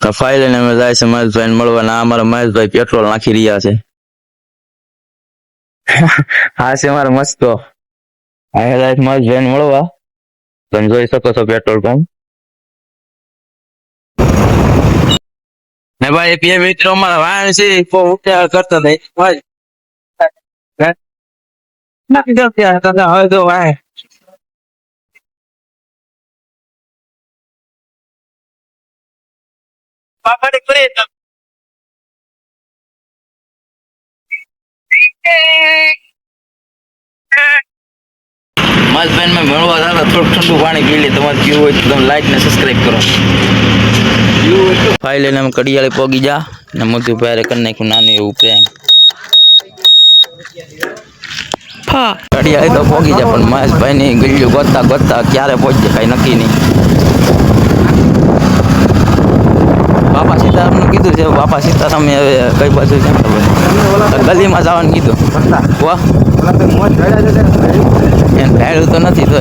કફાઈ લઈને અમે જાય છે મહેશભાઈ મળવા. ના અમારા મહેશભાઈ પેટ્રોલ નાખી રહ્યા છે. હા છે મારો મસ્તો. અહીંયા જાય મહેશભાઈ મળવા. તમે જોઈ શકો છો પેટ્રોલ પંપ. ને ભાઈ બે મિત્રો અમારા વાહન છે ઉઠ્યા કરતા નહીં ભાઈ નાખી દો ત્યાં દાદા હવે તો વાહન મસ્તબેન મેં ભણવા હતા થોડું ઠંડુ પાણી પી લે. તમારે પીવું હોય તો તમે લાઈક ને સબસ્ક્રાઈબ કરો. ફાઈ લઈને અમે કડિયાળી પોગી જા ને મોટું ભાઈ કરી નાખ્યું નાનું એવું પ્રેમ. કડિયાળી તો પોગી જાય પણ મહેશભાઈ ની ગલ્યું ગોતતા ગોતતા ક્યારે પહોંચે કઈ નક્કી નહીં. બાપા સીતારામ કીધું છે. બાપા સીતારામ હવે કઈ બાજુ છે ગલીમાં જવાનું કીધું. વાહ એને ભેળું તો નથી તો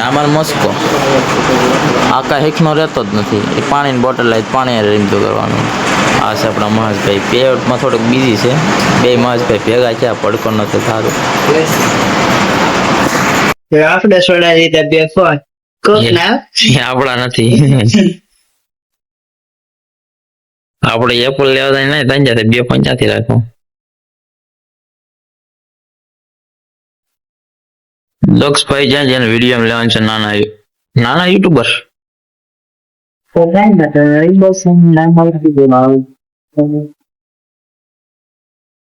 અમારે મસ્કો આકા હેકનો રહેતો જ નથી. એ પાણીની બોટલ લાવી પાણી રીમતો કરવાનું. આ છે આપણા મહેશભાઈ. પેટમાં થોડુંક બીજી છે. બે મહેશભાઈ ભેગા છે. પડકો નથી સારું. આપણે સોડા રીતે બે ફોન આપડા નથી. આપણે એપલ લેવા નહીં તંજાથી બે પંચાથી રાખો. દક્ષભાઈ જ્યાં જેને વિડીયો લેવાનું છે નાના યુટ્યુબર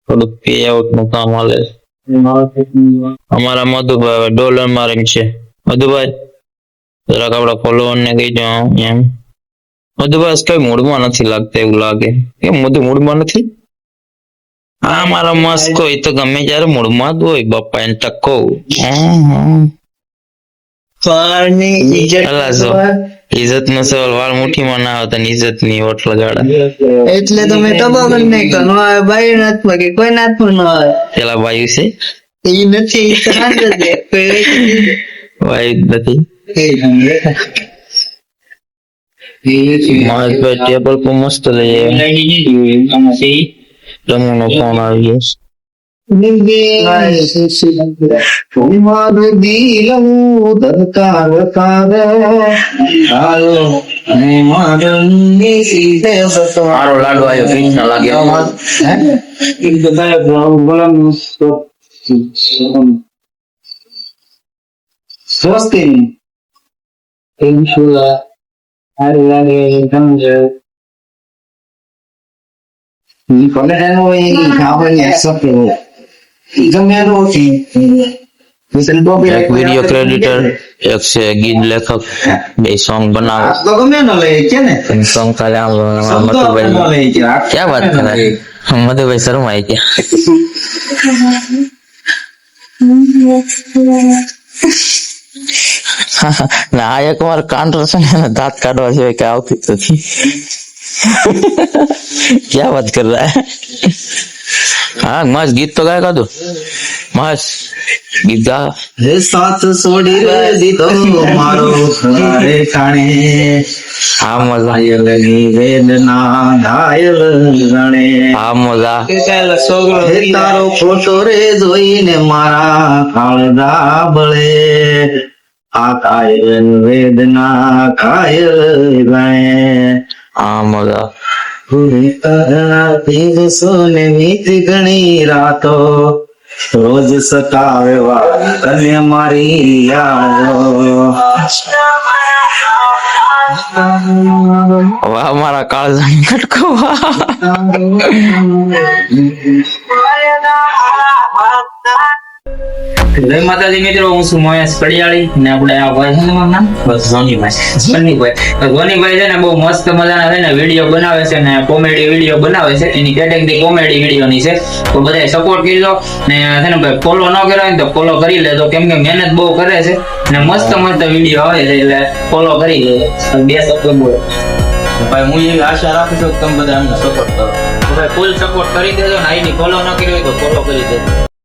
થોડુંક પે આઉટ નું કામ હાલે. અમારા મધુભાઈ ડોલર મારે છે. મધુભાઈ જરાક આપડા ફોલોવર ને કહી દો એમ. મધુભાઈ કઈ મૂડમાં નથી લાગતા એવું લાગે. કેમ મૂડમાં નથી? હા મારા મસ્કો એ તો ગમે ત્યારે મૂડમાં જ હોય. બાપા એને ટકો ઇજ્જત નો સવાલ. વાળ મુઠ્ઠીમાં ના આવતા ઇજ્જત ની ઓટ લગાડા એટલે તમે ટબા કરી નાખો. નો આવે બાઈ નાથમાં કે કોઈ નાથમાં ન આવે. પેલા બાયુ છે એ નથી બાયુ નથી. મહેશભાઈ ટેબલ પર મસ્ત લઈએ. રમૂનો ફોન આવી ગયો. મારો લાડુ આવ્યો કૃષ્ણ લાગ્યો. સ્વસ્તી સારું લાગે સમજો. એક વિડીયો ક્રેડિટર એક છે ગીત લેખક. બે સોંગ બનાવે. સોંગ ખાલી મધુભાઈ ક્યાં વાત કરે. મધુભાઈ શર્મા આવી ગયા. ના એક વાર કાંટો છે ને દાંત કાઢવા સિવાય કઈ આવતી નથી. ક્યાં વાત કર રહા હે. હા મસ્ત ગીત તો ગાય કાઢો. મસ્ત ગીત ગા. સાથ છોડી દીધો મારો ખાણે. હા મજા વેદના ઘાયલ ગણે. હા મજા. તારો ફોટો રે જોઈને મારા કાળજા બળે. આ કાયલ વેદના કાયલ ગણે. હા મજા. દિવસો ને વીત ઘણી રાતો રોજ સતાવે તને મારી યાદો. વાહ મારા કાળજા કટકો. જય માતાજી મિત્રો, હું છું મહેશ કડિયાળી ને આપણે આ ભાઈ છે નામ બસ ધોનીભાઈ છે ને બહુ મસ્ત મજાના છે ને વિડીયો બનાવે છે ને કોમેડી વિડીયો બનાવે છે. એની કેટેગરી કોમેડી વિડીયો ની છે. તો બધાય સપોર્ટ કરજો ને છે ને ભાઈ ફોલો ન કર્યો હોય તો ફોલો કરી લેજો કેમ કે મહેનત બહુ કરે છે ને મસ્ત મસ્ત વિડીયો આવે છે એટલે ફોલો કરી લેજો. બે શબ્દ બોલો ભાઈ. હું એવી આશા રાખું છું કે તમે બધા અમને સપોર્ટ કરો. ભાઈ ફૂલ સપોર્ટ કરી દેજો ને આઈડી ફોલો ન કરી હોય તો ફોલો કરી દેજો.